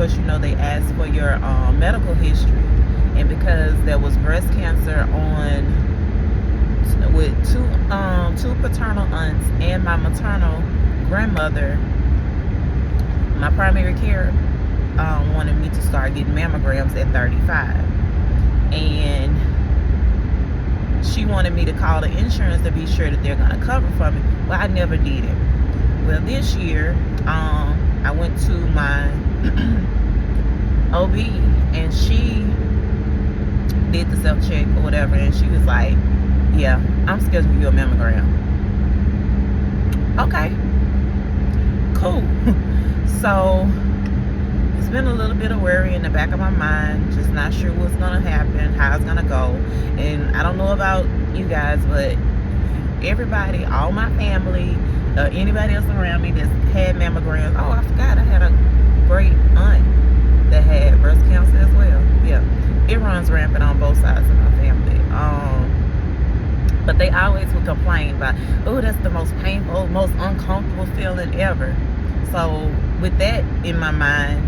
course, they ask for your medical history. And because there was breast cancer with two paternal aunts and my maternal grandmother, my primary care wanted me to start getting mammograms at 35. And she wanted me to call the insurance to be sure that they're going to cover for me. Well, I never did it. Well, this year, I went to my OB, and she did the self-check or whatever, and she was like, yeah, I'm scheduling you a mammogram. Okay, cool. So it's been a little bit of worry in the back of my mind, just not sure what's gonna happen, how it's gonna go. And I don't know about you guys, but everybody, all my family, anybody else around me that's had mammograms. Oh, I forgot, I had a great aunt that had breast cancer as well. Yeah, it runs rampant on both sides of my family. But they always would complain about, oh, that's the most painful, most uncomfortable feeling ever. So with that in my mind,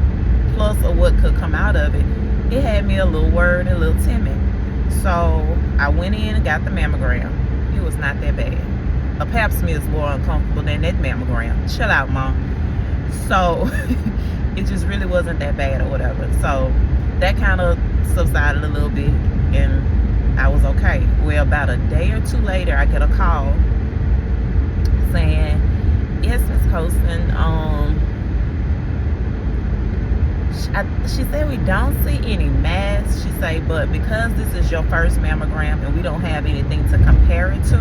plus of what could come out of it, it had me a little worried, a little timid. So I went in and got the mammogram. It was not that bad. A pap smear is more uncomfortable than that mammogram. Chill out, Mom. So it just really wasn't that bad or whatever. So that kind of subsided a little bit, and I was okay. Well, about a day or two later, I get a call saying, yes, Miss Colson, she said we don't see any mass. She said, but because this is your first mammogram and we don't have anything to compare it to,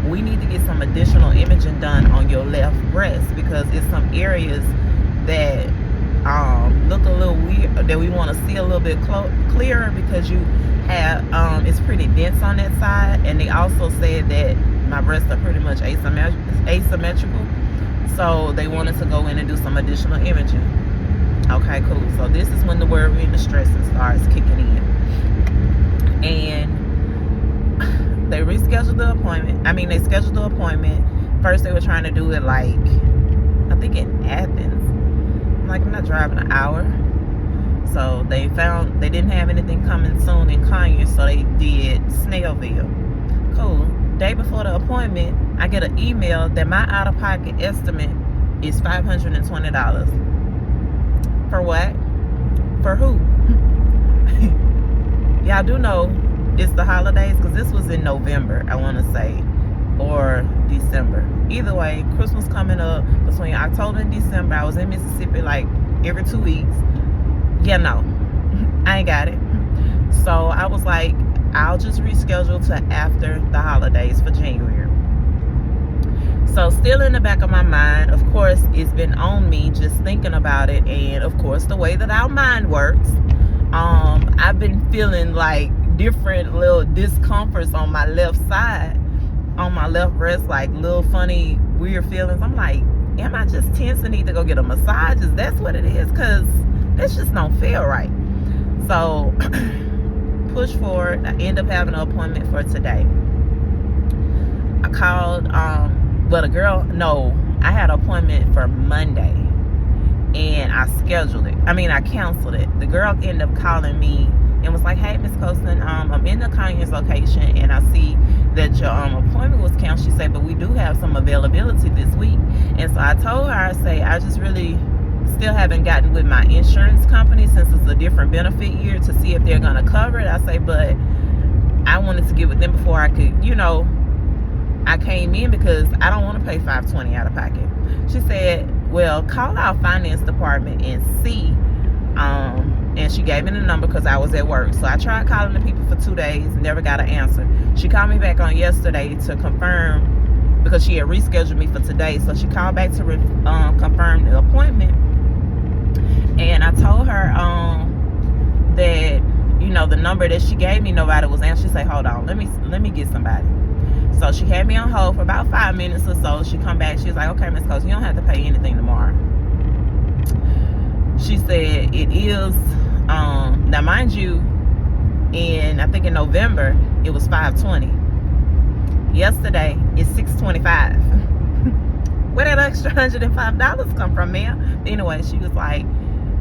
we need to get some additional imaging done on your left breast, because it's some areas that look a little weird, that we want to see a little bit clearer, because you have it's pretty dense on that side. And they also said that my breasts are pretty much asymmetrical, so they wanted to go in and do some additional imaging. Okay, cool. So this is when the worry and the stressing starts kicking in. And they rescheduled the appointment. They scheduled the appointment. First they were trying to do it like, I think in Athens. I'm like, I'm not driving an hour. So they found they didn't have anything coming soon in Conyers, so they did Snellville. Cool. Day before the appointment, I get an email that my out-of-pocket estimate is $520. For what? For who? Y'all do know it's the holidays, because this was in November, I want to say, or December. Either way, Christmas coming up between October and December. I was in Mississippi like every 2 weeks. Yeah, no, I ain't got it. So I was like, I'll just reschedule to after the holidays for January. So still in the back of my mind, of course, it's been on me just thinking about it. And of course, the way that our mind works, I've been feeling like different little discomforts on my left side, on my left breast, like little funny, weird feelings. I'm like, am I just tense and need to go get a massage? Is that what it is? Because this just don't feel right. So push forward. I end up having an appointment for today. I called, I had an appointment for Monday, and I scheduled it. I canceled it. The girl ended up calling me and was like, hey, Miss Colson, I'm in the Conyers location, and I see that your appointment was canceled. She said, but we do have some availability this week. And so I told her, I say, I just really still haven't gotten with my insurance company, since it's a different benefit year, to see if they're going to cover it. I say, but I wanted to get with them before I could, I came in, because I don't want to pay $520 out of pocket. She said, well, call our finance department and see. And she gave me the number because I was at work. So I tried calling the people for 2 days, never got an answer. She called me back on yesterday to confirm, because she had rescheduled me for today. So she called back to confirm the appointment. And I told her that, the number that she gave me, nobody was answering. She said, hold on, let me get somebody. So she had me on hold for about 5 minutes or so. She come back. She was like, okay, Miss Coach, you don't have to pay anything tomorrow. She said it is, now mind you, I think in November, it was $520. Yesterday, it's $625. Where that extra $105 come from, ma'am? Anyway, she was like,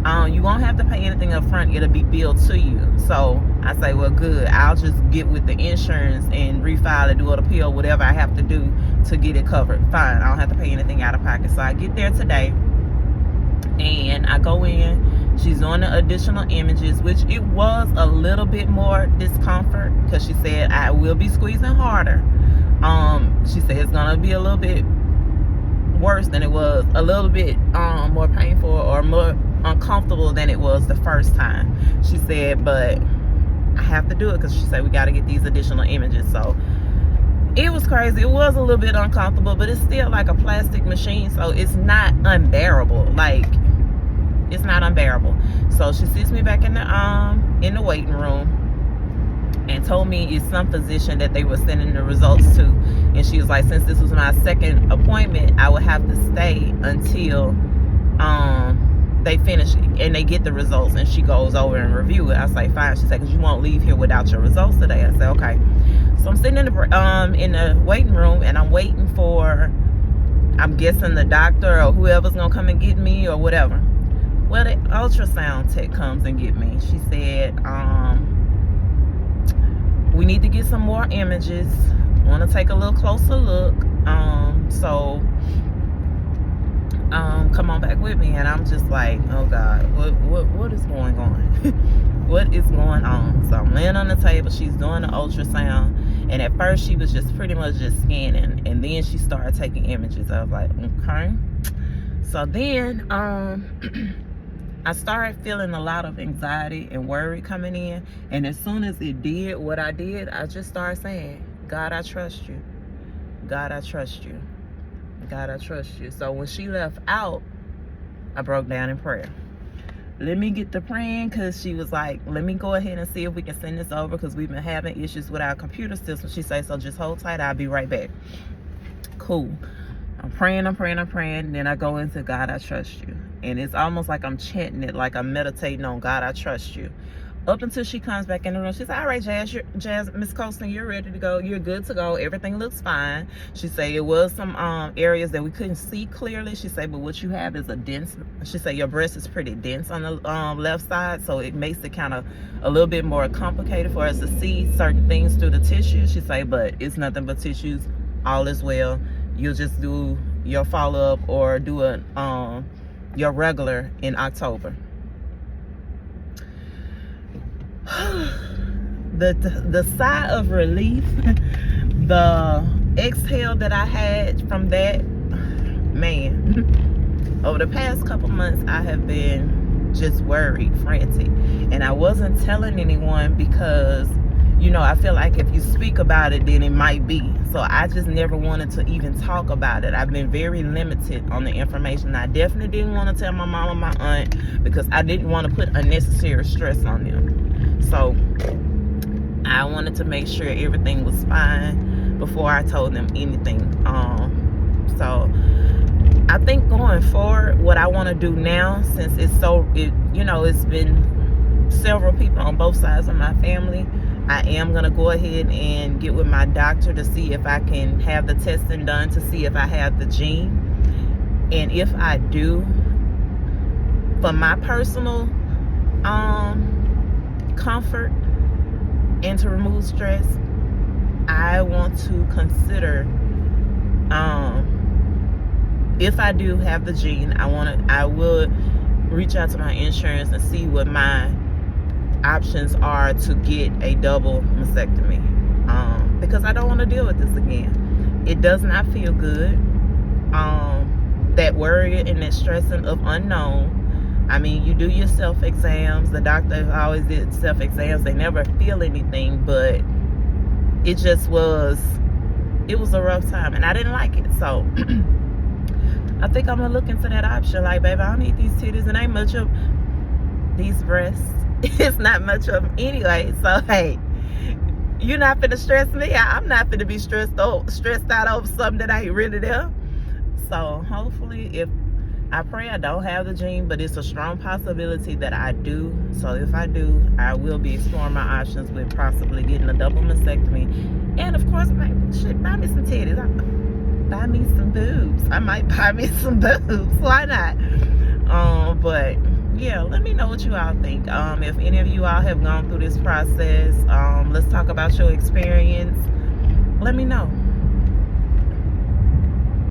You won't have to pay anything up front. It'll be billed to you. So I say, well, good. I'll just get with the insurance and refile it, do an appeal, whatever I have to do to get it covered. Fine. I don't have to pay anything out of pocket. So I get there today and I go in. She's doing the additional images, which it was a little bit more discomfort because she said I will be squeezing harder. She said it's gonna be a little bit worse than it was, a little bit more painful or more uncomfortable than it was the first time. She said, but I have to do it because she said we got to get these additional images. So it was crazy. It was a little bit uncomfortable, but it's still like a plastic machine, so it's not unbearable. Like, it's not unbearable. So she sits me back in the waiting room and told me it's some physician that they were sending the results to, and she was like, since this was my second appointment, I would have to stay until they finish and they get the results, and she goes over and review it. I was like, fine. She said, because you won't leave here without your results today. I said, okay. So I'm sitting in the waiting room, and I'm waiting for, I'm guessing, the doctor or whoever's gonna come and get me or whatever. Well, the ultrasound tech comes and get me. She said, we need to get some more images. Want to take a little closer look. So come on back with me. And I'm just like, oh God, what is going on? What is going on? So I'm laying on the table. She's doing the ultrasound, and at first she was just pretty much just scanning, and then she started taking images. I was like, okay. So then I started feeling a lot of anxiety and worry coming in, and as soon as it did what I did, I just started saying, God, I trust you. God, I trust you. God, I trust you. So when she left out, I broke down in prayer. Let me get to praying, because she was like, let me go ahead and see if we can send this over, because we've been having issues with our computer system. She said, so just hold tight, I'll be right back. Cool. I'm praying, and then I go into God, I trust you. And it's almost like I'm chanting it, like I'm meditating on God, I trust you. Up until she comes back in the room. She said, all right, Jazz, Miss Colston, you're ready to go. You're good to go. Everything looks fine. She said it was some areas that we couldn't see clearly. She said, but what you have is a dense, she said your breast is pretty dense on the left side, so it makes it kind of a little bit more complicated for us to see certain things through the tissue. She said, but it's nothing but tissues. All is well. You'll just do your follow-up or do your regular in October. The sigh of relief, the exhale that I had from that, man, over the past couple months I have been just worried, frantic, and I wasn't telling anyone because, you know, I feel like if you speak about it, then it might be. So I just never wanted to even talk about it. I've been very limited on the information. I definitely didn't want to tell my mom and my aunt because I didn't want to put unnecessary stress on them. So I wanted to make sure everything was fine before I told them anything. So I think going forward, what I want to do now, since it's been several people on both sides of my family, I am going to go ahead and get with my doctor to see if I can have the testing done to see if I have the gene. And if I do, for my personal comfort and to remove stress, I want to consider, if I do have the gene, I would reach out to my insurance and see what my options are to get a double mastectomy, because I don't want to deal with this again. It does not feel good. That worry and that stressing of unknown. I mean, you do your self-exams. The doctor always did self-exams. They never feel anything, but it was a rough time, and I didn't like it. So I think I'm gonna look into that option. Like, baby, I don't need these titties, and ain't much of these breasts. It's not much of them anyway. So hey, you're not finna stress me. I'm not finna be stressed out over something that ain't really there. So hopefully, if I pray I don't have the gene, but it's a strong possibility that I do. So if I do, I will be exploring my options with possibly getting a double mastectomy. And of course, buy me some titties. Buy me some boobs. I might buy me some boobs. Why not? But yeah, let me know what you all think. If any of you all have gone through this process, let's talk about your experience. Let me know.